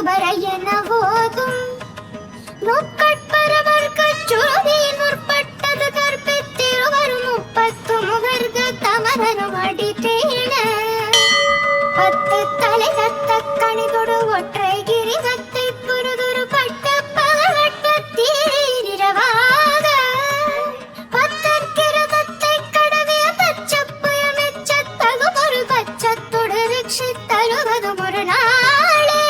குருபரையென ஓதும் நுட்கட்பரவர்க்குச் சுருதியின் முற்பட்டது கற்பித்திருவரும் 30 முகர்கள் தமரரும் அடித்தேன 10 தலை கத்த கணிதொடு ஒற்றை கிரிகத்தை புருதுரு பட்ட பகவட்ட தீரிரவாக பத்தற்கிரதத்தை கடவிய பச்சப்புய மெச்சத்தகு ஒரு பச்சத்தொடு ரிக்ஷித்தழுவதும் ஒரு நாளே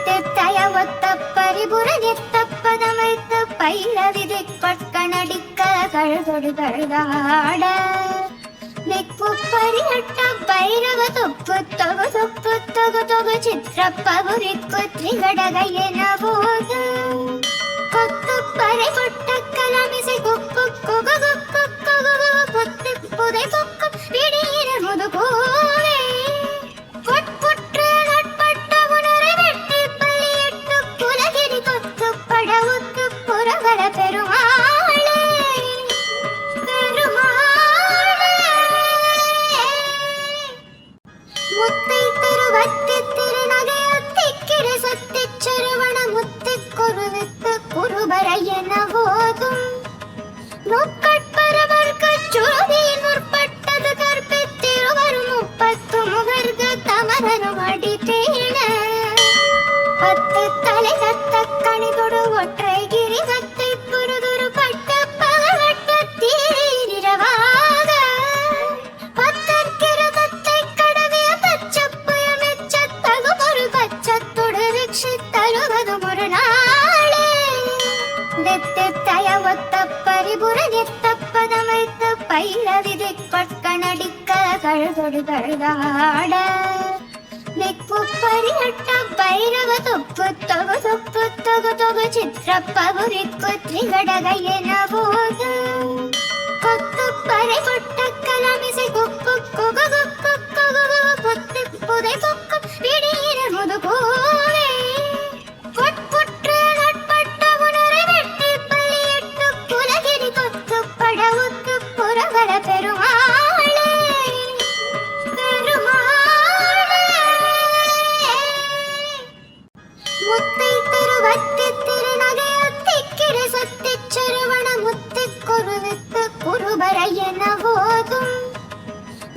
தெத்தய ஒத்த பரிபுர நித்தப்பதம் வைத்து பைரவிதை பட்கணடிக்க கழுதொடு கழுதாட ದಿಕ್ಕು ಪರಿಹಟ್ಟ ಭೈರವ ತೊಪ್ಪು ತೊಗು ಚಿತ್ರಪ್ಪವು ದಿಕ್ಕು ತ್ರಿಗಡಗಯ್ಯನಬಹುದು ಕೊತ್ತು ಪರೆ ಕೊಟ್ಟ ಕಲಮಿಸಿ ಗುಪ್ಪು ಕೊತ್ತು ಪುದೆ ಕೊಕ್ಕು ಬಿಡಿಯಿರ ಮುದುಕೋವೆ ಕೊಟ್ಪುಟ್ರ ನಟ್ಪಟ್ಟ ಉಣರೆ ಬೆಟ್ಟಿ ಬಲಿಯಿಟ್ಟು ಕುಲಗಿರಿ ಕೊತ್ತು ಪಡವುತ್ತು ಪುರಗಳ ಪೆರುಮಾಳೆ முத்தை திருவத்தி திருநகையொத்திக்கிற சத்திச் சரவண முத்திக் குருவித்து குருபரையென ஓதும் நுட்கட்பரவர்க்குச் சுருதியின் முற்பட்டது கற்பித்திருவரும் 30 முகர்கள் தமரரும் அடித்தேன 10 தலை கத்த கணிதொடு ஒற்றை கிரிகத்தை புருதுரு பட்ட பகவட்ட தீரிரவாக பத்தற்கிரதத்தை கடவிய பச்சப்புய மெச்சத்தகு ஒரு பச்சத்தொடு ரிக்ஷித்தழுவதும் ஒரு நாளே தெத்தய ஒத்த பரிபுர நித்தப்பதம் வைத்து பைரவிதை பட்கணடிக்க கழுதொடு கழுதாட ದಿಕ್ಕು ಪರಿಹಟ್ಟ ಭೈರವ ತೊಪ್ಪು ತೊಗು ಚಿತ್ರಪ್ಪವು ದಿಕ್ಕು ತ್ರಿಗಡಗಯ್ಯನಬಹುದು ಕೊತ್ತು ಪರೆ ಕೊಟ್ಟ ಕಲಮಿಸಿ ಗುಪ್ಪು ಕೊತ್ತು ಪುದೆ ಕೊಕ್ಕು ಬಿಡಿಯಿರ ಮುದುಕೋವೆ ಕೊಟ್ಪುಟ್ರ ನಟ್ಪಟ್ಟ ಉಣರೆ ಬೆಟ್ಟಿ ಬಲಿಯಿಟ್ಟು ಕುಲಗಿರಿ ಕೊತ್ತು ಪಡವುತ್ತು ಪುರಗಳ ಪೆರುಮಾಳೆ முத்தை திருவத்தி திருநகையொத்திக்கிற சத்திச் சரவண முத்திக் குருவித்து குருபரையென ஓதும்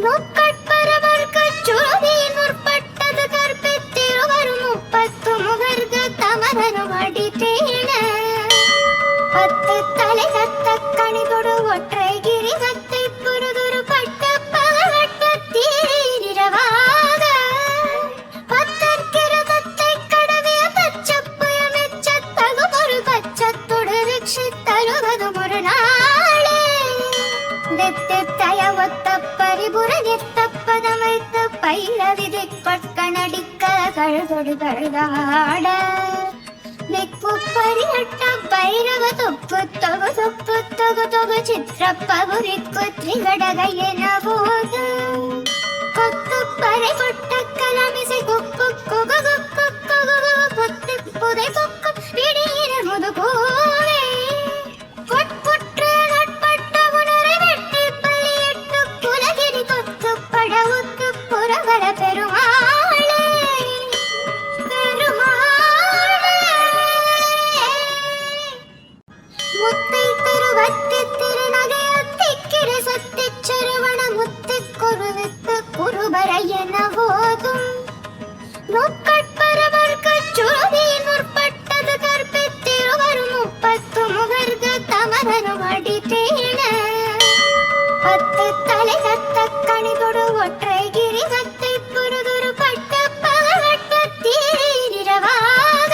நுட்கட்பரவர்க்குச் சுருதியின் முற்பட்டது கற்பித்திருவரும் 30 முகர்கள் தமரரும் அடித்தேன 10 தலை கத்த கணிதொடு ஒற்றை கிரிகத்தை புருதுரு பட்ட பகவட்ட தீரிரவாக பத்தற்கிரதத்தை கடவிய பச்சப்புய மெச்சத்தகு ஒரு பச்சத்தொடு ரிக்ஷித்தழுவதும் ஒரு நாளே தெத்தய ஒத்த பரிபுர நித்தப்பதம் வைத்து பைரவிதை பட்கணடிக்க கழுதொடு கழுதாட ದಿಕ್ಕು ಪರಿಹಟ್ಟ ಭೈರವ ತೊಪ್ಪು ತೊಗು ಚಿತ್ರಪ್ಪವು ದಿಕ್ಕು ತ್ರಿಗಡಗಯ್ಯನಬಹುದು ಕೊತ್ತು ಪರೆ ಕೊಟ್ಟ ಕಲಮಿಸಿ ಗುಪ್ಪು ಕೊತ್ತು ಪುದೆ ಕೊಕ್ಕು ಬಿಡಿಯಿರ ಮುದುಕೋವೆ ಕೊಟ್ಪುಟ್ರ ನಟ್ಪಟ್ಟ ಉಣರೆ ಬೆಟ್ಟಿ ಬಲಿಯಿಟ್ಟು ಕುಲಗಿರಿ ಕೊತ್ತು ಪಡವುತ್ತು ಪುರಗಳ ಪೆರುಮಾಳೆ முத்தை திருவத்தி திருநகையொத்திக்கிற சத்திச் சரவண முத்திக் குருவித்து குருபரையென ஓதும் நுட்கட்பரவர்க்குச் சுருதியின் முற்பட்டது கற்பித்திருவரும் 30 முகர்கள் தமரரும் அடித்தேன 10 தலை கத்த கணிதொடு ஒற்றை கிரிகத்தை புருதுரு பட்ட பகவட்ட தீரிரவாக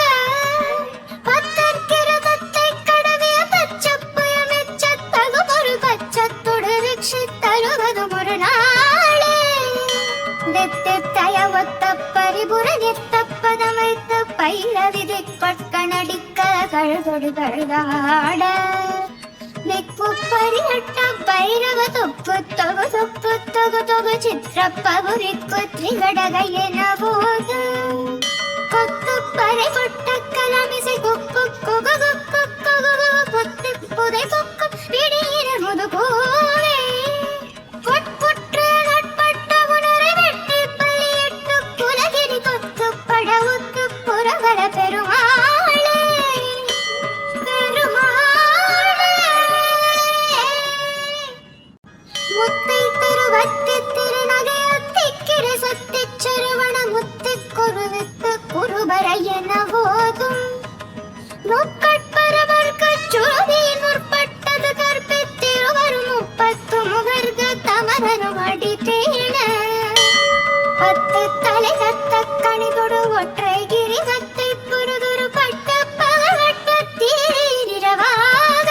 பத்தற்கிரதத்தை கடவிய பச்சப்புய மெச்சத்தகு ஒரு பச்சத்தொடு ரிக்ஷித்தழுவதும் ஒரு நாளே தெத்தய ஒத்த பரிபுர நித்தப்பதம் வைத்து பைரவிதை பட்கணடிக்க கழுதொடு கழுதாட ದಿಕ್ಕು ಪರಿಹಟ್ಟ ಭೈರವ ತೊಪ್ಪು ತೊಗು ಚಿತ್ರಪ್ಪವು ದಿಕ್ಕು ತ್ರಿಗಡಗಯ್ಯನಬಹುದು ಕೊತ್ತು ಪರೆ ಕೊಟ್ಟ ಕಲಮಿಸಿ ಗುಪ್ಪು ಕೊತ್ತು ಪುದೆ ಕೊಕ್ಕು ಬಿಡಿಯಿರ ಮುದುಕೋವೆ ಕೊಟ್ಪುಟ್ರ ನಟ್ಪಟ್ಟ ಉಣರೆ ಬೆಟ್ಟಿ ಬಲಿಯಿಟ್ಟು ಕುಲಗಿರಿ ಕೊತ್ತು ಪಡವುತ್ತು பத்து தலை தத்த கணிதொடு ஒற்றை கிரிவத்தை புருதுரு பட்ட பகவட்ட தீரிரவாக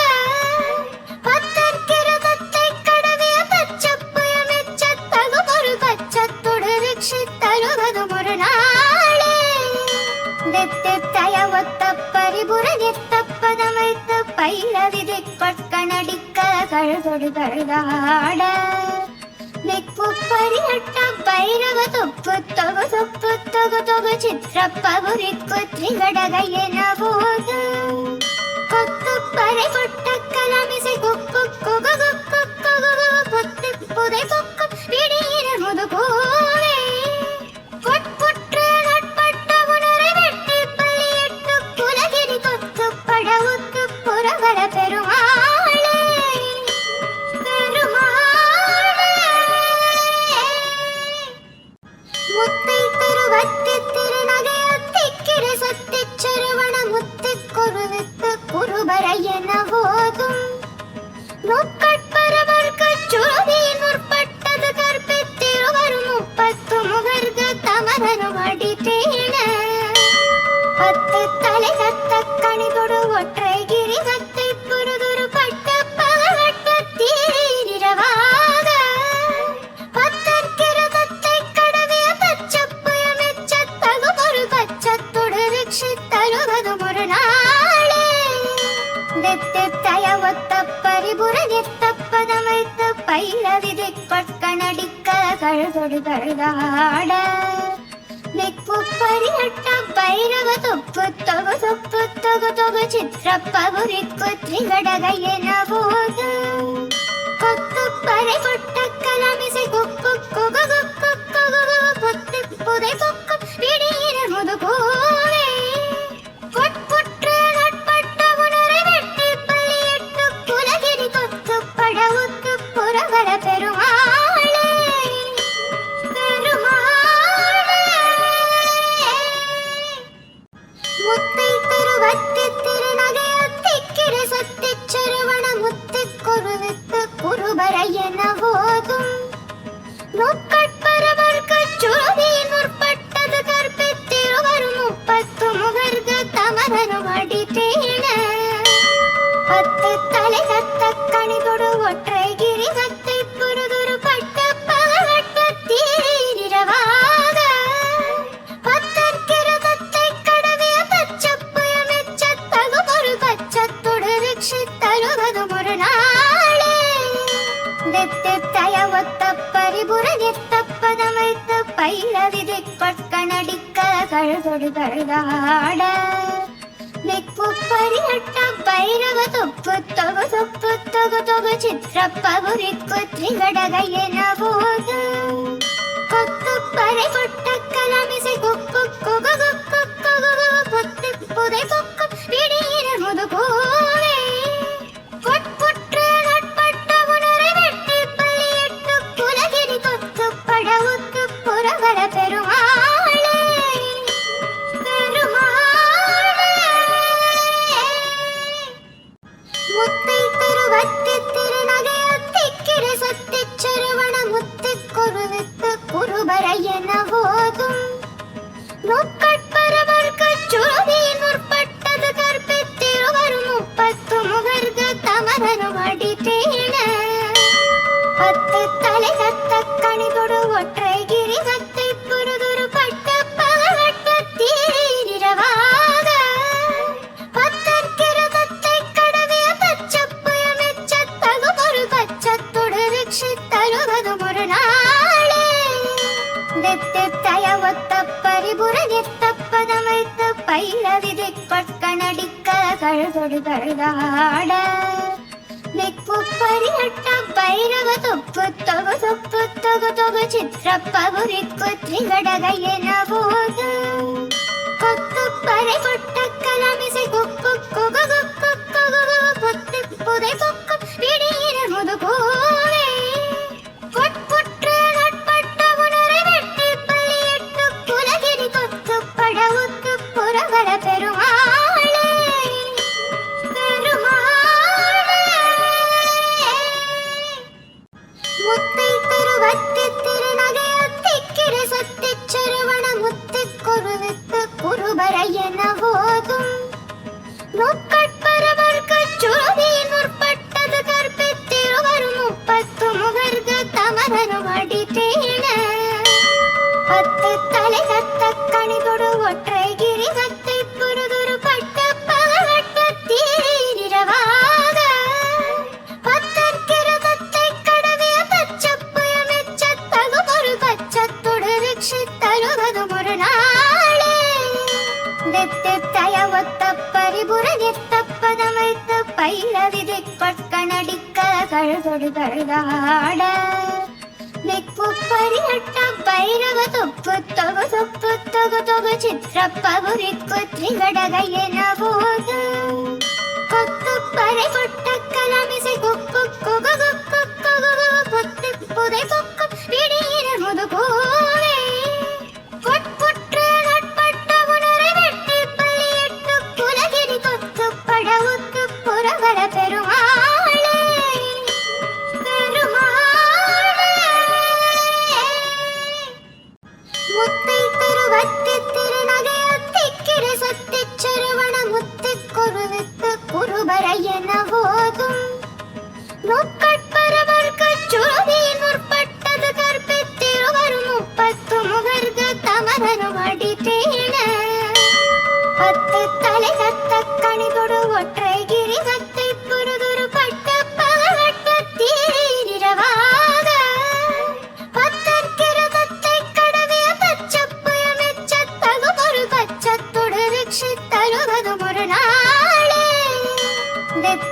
பத்தற்கிரதத்தை கடவிய பச்சப்புய மெச்சத்தகு ஒரு பச்சத்தொடு ரிக்ஷித்தழுவது ஒரு நாளே தெத்தய ஒத்த பரிபுர நித்தப்பதம் வைத்து பயில விதை கொட்கணடிக்க கழுதொடு கழுதாட ದಿಕ್ಕು ಪರಿಹಟ್ಟ ಭೈರವ ತೊಪ್ಪು ತೊಗು ಚಿತ್ರಪ್ಪವು ದಿಕ್ಕು ತ್ರಿಗಡಗಯ್ಯನಬಹುದು ಕೊತ್ತು ಪರೆ ಕೊಟ್ಟ ಕಲಮಿಸಿ ಗುಪ್ಪು ಕೊತ್ತು ಪುದೆ ಕೊಕ್ಕು ಬಿಡಿಯಿರ ಮುದುಕೋವೆ ಕೊಟ್ಪುಟ್ರ ನಟ್ಪಟ್ಟ ಉಣರೆ ಬೆಟ್ಟಿ ಬಲಿಯಿಟ್ಟು ಕುಲಗಿರಿ ಕೊತ್ತು ಪಡವುತ್ತು ಪುರವರ ಪೆರುಮಾಳೆ முத்தை திருவத்தி திருநகையொத்திக்கிற சத்தி செருவண முத்து குருவித்து குருபரையன போதும் நுட்கட்பரவர்க்கு சுருதி முற்பட்டது கற்பித்திருவரும் முப்பத்து முகர்க தமரனும் அடித்தேன பத்து தலை தத்த கணிதொடு ஒற்றை கிரிவத்தை புருதுரு பட்ட பகவட்ட தீரிரவாக பத்தற்கிரதத்தை கடவிய பச்சப்புய மெச்சத்தகு ஒரு பச்சத்தொடு ரிக்ஷித்தழுவது ஒரு நாளே தெத்தய ஒத்த பரிபுர நித்தப்பதம் வைத்து பயில விதை கொட்கணடிக்க கழுதொடு கழுதாட ದಿಕ್ಕು ಪರಿಹಟ್ಟ ಭೈರವ ತೊಪ್ಪು ತೊಗು ಚಿತ್ರಪ್ಪವು ದಿಕ್ಕು ತ್ರಿಗಡಗಯ್ಯನಬಹುದು ಕೊತ್ತು ಪರೆ ಕೊಟ್ಟ ಕಲಮಿಸಿ ಗುಪ್ಪು ಕೊತ್ತು ಪುದೆ ಕೊಕ್ಕು ಬಿಡಿಯಿರ ಮುದುಕೋವೆ ಕೊಟ್ಪುಟ್ರ ನಟ್ಪಟ್ಟ ಉಣರೆ ಬೆಟ್ಟಿ ಬಲಿಯಿಟ್ಟು ಕುಲಗಿರಿ ಕೊತ್ತು ಪಡವುತ್ತು ಪುರವರ ಪೆರುಮಾಳೆ முத்தை திருவத்தி திருநகையொத்திக்கிற சத்தி செருவண முத்து குருவித்து குருபரையன போதும் நுட்கட்பரவர்க்கு சுருதி முற்பட்டது கற்பித்திருவரும் முப்பத்து முகர்க தமரனும் அடித்தேன பத்து தலை தத்த கணிதொடு ஒற்றை கிரிவத்தை புருதுரு பட்ட பகவட்ட தீரிரவாக பத்தற்கிரதத்தை கடவிய பச்சப்புய மெச்சத்தகு ஒரு பச்சத்தொடு ரிக்ஷித்தழுவது ஒரு நாளே தெத்தய ஒத்த பரிபுர நித்தப்பதம் வைத்து பயில விதை கொட்கணடிக்க கழுதொடு கழுதாட ದಿಕ್ಕು ಪರಿಹಟ್ಟ ಭೈರವ ತೊಪ್ಪು ತೊಗು ಚಿತ್ರಪ್ಪವು ದಿಕ್ಕು ತ್ರಿಗಡಗಯ್ಯನಬಹುದು ಕೊತ್ತು ಪರೆ ಕೊಟ್ಟ ಕಲಮಿಸಿ ಗುಪ್ಪು ಕೊತ್ತು ಪುದೆ ಕೊಕ್ಕು ಬಿಡಿಯಿರ ಮುದುಕೋವೆ ಕೊಟ್ಪುಟ್ರ ನಟ್ಪಟ್ಟ ಉಣರೆ ಬೆಟ್ಟಿ ಬಲಿಯಿಟ್ಟು ಕುಲಗಿರಿ ಕೊತ್ತು ಪಡವುತ್ತು ಪುರವರ ಪೆರುಮಾಳೆ முத்தை திருவத்தி திருநகையொத்திக்கிற சத்தி செருவண முத்து குருவித்து குருபரையன போதும் நுட்கட்பரவர்க்கு சுருதி முற்பட்டது கற்பித்திருவரும் முப்பத்து முகர்க தமரனும் அடித்தேன பத்து தலை தத்த கணிதொடு ஒற்றை கிரிவத்தை புருதுரு பட்ட பகவட்ட தீரிரவாக பத்தற்கிரதத்தை கடவிய பச்சப்புய மெச்சத்தகு ஒரு பச்சத்தொடு ரிக்ஷித்தழுவது ஒரு நாளே தெத்தய ஒத்த பரிபுர நித்தப்பதம் வைத்து பயில விதை கொட்கணடிக்க கழுதொடு கழுதாட ದಿಕ್ಕು ಪರಿಹಟ್ಟ ಭೈರವ ತೊಪ್ಪು ತೊಗು ಚಿತ್ರಪ್ಪವು ದಿಕ್ಕು ತ್ರಿಗಡಗಯ್ಯನಬಹುದು ಕೊತ್ತು ಪರೆ ಕೊಟ್ಟ ಕಲಮಿಸಿ ಗುಪ್ಪು ಕೊತ್ತು ಪುದೆ ಕೊಕ್ಕು ಬಿಡಿಯಿರ ಮುದುಕೋವೆ ಕೊಟ್ಪುಟ್ರ ನಟ್ಪಟ್ಟ ಉಣರೆ ಬೆಟ್ಟಿ ಬಲಿಯಿಟ್ಟು ಕುಲಗಿರಿ ಕೊತ್ತು ಪಡವುತ್ತು ಪುರವರ ಪೆರುಮಾಳೆ ಮುತ್ತೈ ತಿರುವತ್ತಿ ತಿರುನಗೆಯೊತ್ತಿಕ್ಕಿರ ಸತ್ತಿ திக்பட்கணடிக்க கழுதொடு கழுதாட திக்கு பரிகட்ட பைரவ தொப்பு தொகு தொப்பு தொகு தொகு சித்திரப்பகுதிக்கு திரிகடகையென போது கொத்து பறை கொட்ட கலமிசை குப்பு குகு குக்கு குகு பொத்து புதை பொக்கு விடியின முதுகோவே பொட்புற்ற நட்பட்ட உணரை வெட்டி பலியிட்டு குலகிரி கொத்து படவுத்து புறவர பெருமாளே பெருமாளே முத்தை திருவத்தி திருநகையத்திக்கிரை சத்திச் செருவண முத்திக் குருவித்து குருபரையென போதும் நோக்கட்பரவர்க்கச் சுருதியின் முற்பட்டது கற்பித்திருவரும் முப்பத்து முகர்க தமரனும் அடித்தேன பத்து தலை கத்த கணிதொடு ஒற்றை கிரிகத்தை புருதுரு பட்ட பகவட்ட தீரவாக பத்தற்கிரதத்தை கடவிய பச்சப்புய மெச்சத்தகு ஒரு பச்சத்தொடு ரிக்ஷித்தழுவது ஒரு நாளே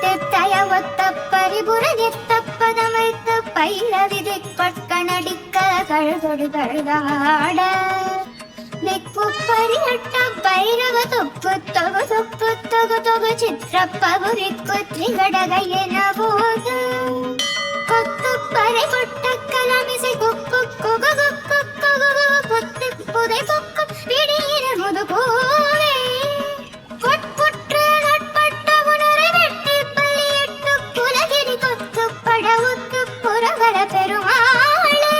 தித்தய ஒத்த பரிபுர நித்தப்பதம் வைத்து பைரவி திக்பட்கணடிக்க கழுதொடு கழுதாட திக்கு பரிகட்ட பைரவ தொப்பு தொகு தொப்பு தொகு தொகு சித்திரப்பகுதிக்கு திரிகடகையென போது கொத்து பறை கொட்ட கலமிசை குப்பு குகு குக்கு குகு பொத்து புதை பொக்கு விடியின முதுகோவே பொட்புற்ற நட்பட்ட உணரை வெட்டி பலியிட்டு குலகிரி கொத்து படவுத்து புறவர பெருமாளே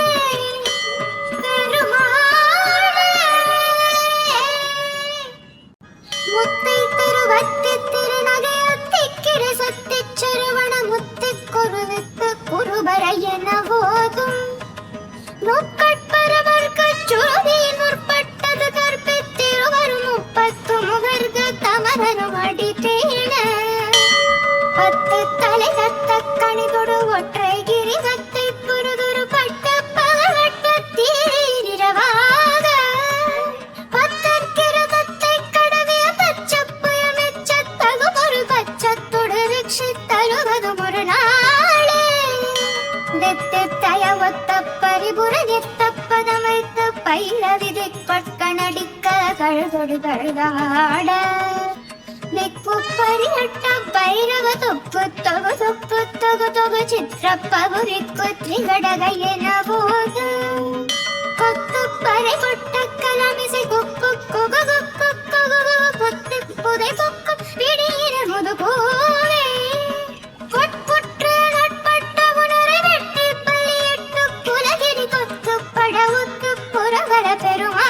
பெருமாளே முத்தை திருவத்தி திருநகையத்திக்கிரை சத்திச் செருவண முத்திக் குருவித்து குருபரையென போதும் நோக்கட்பரவர்க்கச் சுருதியின் முற்பட்டது கற்பித்திருவரும் முப்பத்து முகர்க தமரனும் அடித்தேன பத்து தலை கத்த கணிதொடு ஒற்றை கிரிகத்தை புருதுரு பட்ட பகவட்ட தீரவாக பத்தற்கிரதத்தை கடவிய பச்சப்புய மெச்சத்தகு ஒரு பச்சத்தொடு ரிக்ஷித்தழுவது ஒரு நாளே தித்தய ஒத்த பரிபுர நித்தப்பதம் வைத்து பைரவி திக்பட்கணடிக்க கழுதொடு கழுதாட திக்கு பரிகட்ட பைரவ தொப்பு தொகு தொப்பு தொகு தொகு சித்திரப்பகுதிக்கு திரிகடகையென போது கொத்து பறை கொட்ட கலமிசை குப்பு குகு குக்கு குகு பொத்து புதை பொக்கு விடியின முதுகோவே பொட்புற்ற நட்பட்ட உணரை வெட்டி பலியிட்டு குலகிரி கொத்து படவுத்து புறவர பெருமாளே